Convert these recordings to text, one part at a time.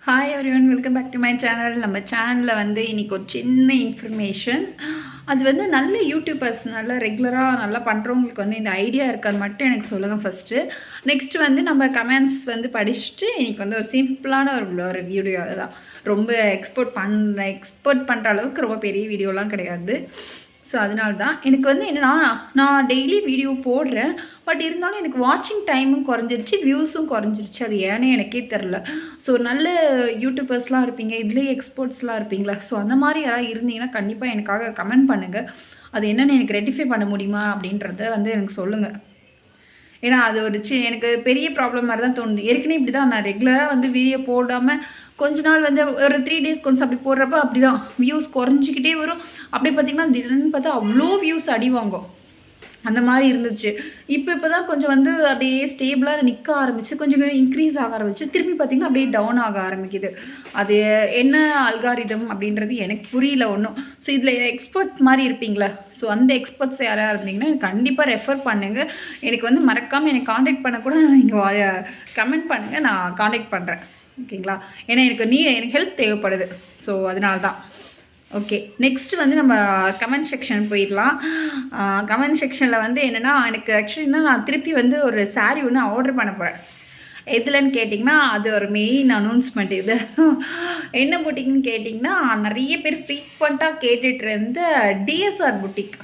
Hi everyone, welcome back to my channel. நம்ம சேனலில் வந்து இன்றைக்கி ஒரு சின்ன இன்ஃபர்மேஷன். அது வந்து நல்ல யூடியூபர்ஸ் நல்லா ரெகுலராக நல்லா பண்ணுறவங்களுக்கு வந்து இந்த ஐடியா இருக்கான்னு மட்டும் எனக்கு சொல்லுங்கள் ஃபஸ்ட்டு. நெக்ஸ்ட்டு வந்து நம்ம கமெண்ட்ஸ் வந்து படிச்சுட்டு இன்றைக்கி வந்து ஒரு சிம்பிளான ஒரு வீடியோ தான். ரொம்ப எக்ஸ்போர்ட் பண்ணுற அளவுக்கு ரொம்ப பெரிய வீடியோலாம் கிடையாது. ஸோ அதனால தான் எனக்கு வந்து என்னென்னா, நான் டெய்லி வீடியோ போடுறேன். பட் இருந்தாலும் எனக்கு வாட்சிங் டைமும் குறைஞ்சிருச்சு, வியூஸும் குறைஞ்சிருச்சு. அது ஏன்னு எனக்கே தெரில. ஸோ நல்ல யூடியூபர்ஸ்லாம் இருப்பீங்க, இதுலேயே எக்ஸ்போர்ட்ஸ்லாம் இருப்பீங்களா? ஸோ அந்த மாதிரி யாராவது இருந்தீங்கன்னா கண்டிப்பாக எனக்காக கமெண்ட் பண்ணுங்கள். அது என்னென்னு எனக்கு ரெட்டிஃபை பண்ண முடியுமா அப்படின்றத வந்து எனக்கு சொல்லுங்கள். ஏன்னா அது ஒரு எனக்கு பெரிய ப்ராப்ளம் மாதிரி தான் தோணுது. ஏற்கனவே இப்படி தான் நான் ரெகுலராக வந்து வீடியோ போடாமல் கொஞ்ச நாள் வந்து ஒரு 3 டேஸ் கொஞ்சம் அப்படி போடுறப்ப அப்படி தான் வியூஸ் குறைஞ்சிக்கிட்டே வரும். அப்படி பார்த்திங்கன்னா திடீர்னு பார்த்தா அவ்வளோ வியூஸ் அடி வாங்கும். அந்த மாதிரி இருந்துச்சு. இப்போ தான் கொஞ்சம் வந்து அப்படியே ஸ்டேபிளாக நிற்க ஆரம்பிச்சு, கொஞ்சம் இன்க்ரீஸ் ஆக ஆரம்பிச்சு, திரும்பி பார்த்திங்கன்னா அப்படியே டவுன் ஆக ஆரம்பிக்குது. அது என்ன அல்காரிதம் அப்படின்றது எனக்கு புரியல ஒன்றும். ஸோ இதில் எக்ஸ்பர்ட் மாதிரி இருப்பீங்களா? ஸோ அந்த எக்ஸ்பர்ட்ஸ் யாராக இருந்தீங்கன்னா எனக்கு கண்டிப்பாக ரெஃபர் பண்ணுங்கள். எனக்கு வந்து மறக்காமல் எனக்கு காண்டாக்ட் பண்ண கூட நீங்கள் கமெண்ட் பண்ணுங்கள், நான் காண்டாக்ட் பண்ணுறேன். ஓகேங்களா? ஏன்னா எனக்கு ஹெல்ப் தேவைப்படுது. ஸோ அதனால தான். ஓகே, நெக்ஸ்ட் வந்து நம்ம கமெண்ட் செக்ஷன் போயிடலாம். கமெண்ட் செக்ஷனில் வந்து என்னென்னா, எனக்கு ஆக்சுவலி நான் திருப்பி வந்து ஒரு சாரீ ஒன்று ஆர்டர் பண்ண போகிறேன். எதுலன்னு கேட்டிங்கன்னா, அது ஒரு மெயின் அனௌன்ஸ்மெண்ட் இது. என்ன புட்டிக்னு கேட்டிங்கன்னா, நிறைய பேர் ஃப்ரீக்வெண்ட்டாக கேட்டுட்டு இருந்த டிஎஸ்ஆர் புட்டிக்.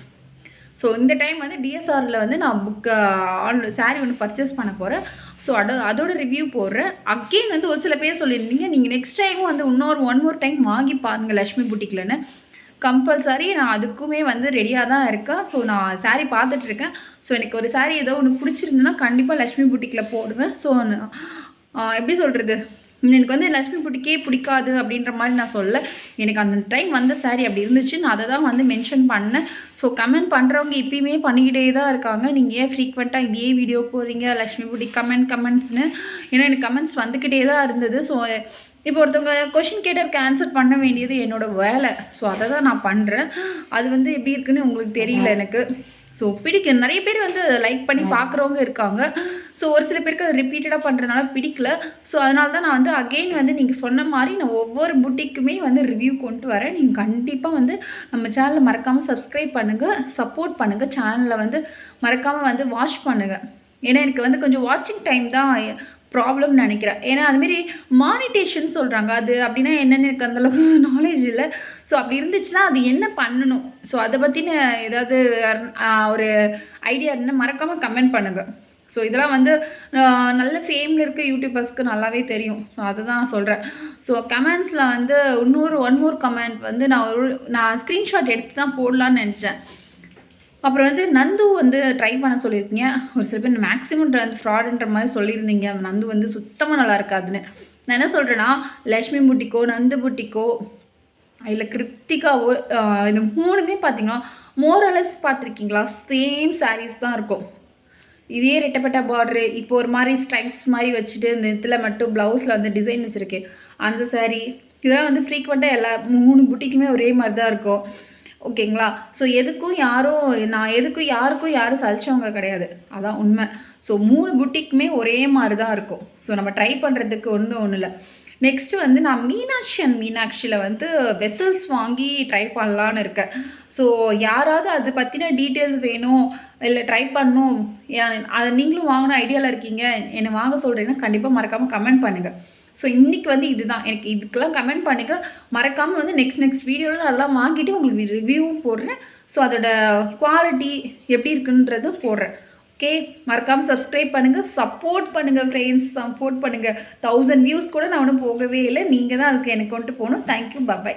ஸோ இந்த டைம் வந்து டிஎஸ்ஆரில் வந்து நான் சாரீ ஒன்று பர்ச்சேஸ் பண்ண போகிறேன். ஸோ அதோட ரிவ்யூ போடுறேன். அகெயின் வந்து ஒரு சில பேர் சொல்லியிருந்தீங்க, நீங்கள் நெக்ஸ்ட் டைமும் வந்து ஒன் மோர் டைம் வாங்கி பாருங்கள் லக்ஷ்மி புட்டிக்லன்னு. கம்பல்சரி நான் அதுக்குமே வந்து ரெடியாக தான் இருக்கேன். ஸோ நான் சாரீ பார்த்துட்ருக்கேன். ஸோ எனக்கு ஒரு சாரீ ஏதோ ஒன்று பிடிச்சிருந்துன்னா கண்டிப்பாக லக்ஷ்மி புட்டிக்கில் போடுவேன். ஸோ எப்படி சொல்கிறது, எனக்கு வந்து லக்ஷ்மி புட்டிக்கே பிடிக்காது அப்படின்ற மாதிரி நான் சொல்ல. எனக்கு அந்த டைம் வந்த சாரீ அப்படி இருந்துச்சு. நான் அதை தான் வந்து மென்ஷன் பண்ணேன். ஸோ கமெண்ட் பண்ணுறவங்க இப்பயுமே பண்ணிக்கிட்டே தான் இருக்காங்க. நீங்கள் ஏன் ஃப்ரீக்வெண்ட்டாக இதே வீடியோ போடுறீங்க லக்ஷ்மி புட்டிக் கமெண்ட்ஸ்னு. ஏன்னா எனக்கு கமெண்ட்ஸ் வந்துக்கிட்டே தான் இருந்தது. ஸோ இப்போ ஒருத்தவங்க கொஷின் கேட்டதுக்கு ஆன்சர் பண்ண வேண்டியது என்னோடய வேலை. ஸோ அதை தான் நான் பண்ணுறேன். அது வந்து எப்படி இருக்குன்னு உங்களுக்கு தெரியல எனக்கு. ஸோ பிடிக்கும். நிறைய பேர் வந்து லைக் பண்ணி பார்க்குறவங்க இருக்காங்க. ஸோ ஒரு சில பேருக்கு அது ரிப்பீட்டடாக பண்ணுறதுனால பிடிக்கல. ஸோ அதனால தான் நான் வந்து அகெயின் வந்து நீங்கள் சொன்ன மாதிரி நான் ஒவ்வொரு புட்டிக்குமே வந்து ரிவ்யூ கொண்டு வரேன். நீங்கள் கண்டிப்பாக வந்து நம்ம சேனலை மறக்காமல் சப்ஸ்கிரைப் பண்ணுங்கள், சப்போர்ட் பண்ணுங்கள். சேனலை வந்து மறக்காமல் வந்து வாட்ச் பண்ணுங்கள். ஏன்னா எனக்கு வந்து கொஞ்சம் வாட்சிங் டைம் தான் ப்ராப்ளம்னு நினைக்கிறேன். ஏன்னா அதுமாரி மானிட்டேஷன் சொல்கிறாங்க. அது அப்படின்னா என்னென்னு எனக்கு அந்தளவுக்கு நாலேஜ் இல்லை. ஸோ அப்படி இருந்துச்சுன்னா அது என்ன பண்ணணும்? ஸோ அதை பற்றின ஏதாவது ஒரு ஐடியா இருந்தால் மறக்காமல் கமெண்ட் பண்ணுங்கள். ஸோ இதெல்லாம் வந்து நல்ல ஃபேமில் இருக்க யூடியூபர்ஸ்க்கு நல்லாவே தெரியும். ஸோ அதை தான் சொல்கிறேன். ஸோ கமெண்ட்ஸில் வந்து ஒன் மோர் கமெண்ட் வந்து நான் ஸ்க்ரீன்ஷாட் எடுத்து தான் போடலான்னு நினச்சேன். அப்புறம் வந்து நந்து வந்து ட்ரை பண்ண சொல்லியிருக்கீங்க. ஒரு சில பேர் மேக்ஸிமம் வந்து ஃப்ராடுன்ற மாதிரி சொல்லியிருந்தீங்க. நந்து வந்து சுத்தமாக நல்லா இருக்காதுன்னு. நான் என்ன சொல்கிறேன்னா, லக்ஷ்மி புட்டிக்கோ நந்து புட்டிக்கோ இல்லை கிருத்திகாவோ இந்த 3மே பார்த்தீங்கன்னா மோரலஸ் பார்த்துருக்கீங்களா? சேம் சாரீஸ் தான் இருக்கும். இதே ரெட்டப்பட்ட பார்டரு, இப்போ ஒரு மாதிரி ஸ்ட்ரைப்ஸ் மாதிரி வச்சுட்டு இந்த இடத்துல மட்டும் ப்ளவுஸில் வந்து டிசைன் வச்சுருக்கேன் அந்த சாரீ. இதெல்லாம் வந்து ஃப்ரீக்வெண்ட்டாக 3 புட்டிக்குமே ஒரே மாதிரி தான் இருக்கும். ஓகேங்களா? ஸோ யாருக்கும் யாரும் சலிச்சவங்க கிடையாது. அதான் உண்மை. ஸோ 3 புட்டிக்குமே ஒரே மாதிரி தான் இருக்கும். ஸோ நம்ம ட்ரை பண்ணுறதுக்கு ஒன்றும் இல்லை. நெக்ஸ்ட்டு வந்து நான் மீனாட்சியில் வந்து வெசல்ஸ் வாங்கி ட்ரை பண்ணலான்னு இருக்கேன். ஸோ யாராவது அதை பற்றின டீட்டெயில்ஸ் வேணும், இல்லை ட்ரை பண்ணணும், அதை நீங்களும் வாங்கின ஐடியாவில் இருக்கீங்க, என்னை வாங்க சொல்கிறீங்கன்னா கண்டிப்பாக மறக்காமல் கமெண்ட் பண்ணுங்கள். ஸோ இன்றைக்கி வந்து இதுதான். எனக்கு இதுக்கெல்லாம் கமெண்ட் பண்ணுங்கள். மறக்காமல் வந்து நெக்ஸ்ட் வீடியோவில் அதெல்லாம் வாங்கிட்டு உங்களுக்கு ரிவ்யூவும் போடுறேன். ஸோ அதோட குவாலிட்டி எப்படி இருக்குன்றதும் போடுறேன். ஓகே, மறக்காமல் சப்ஸ்கிரைப் பண்ணுங்கள், சப்போர்ட் பண்ணுங்கள் ஃப்ரெண்ட்ஸ், சப்போர்ட் பண்ணுங்கள். 1000 வியூஸ் கூட நான் ஒன்றும் போகவே இல்லை. நீங்கள் தான் அதுக்கு எனக்கு கொண்டு போகணும். Thank you, by.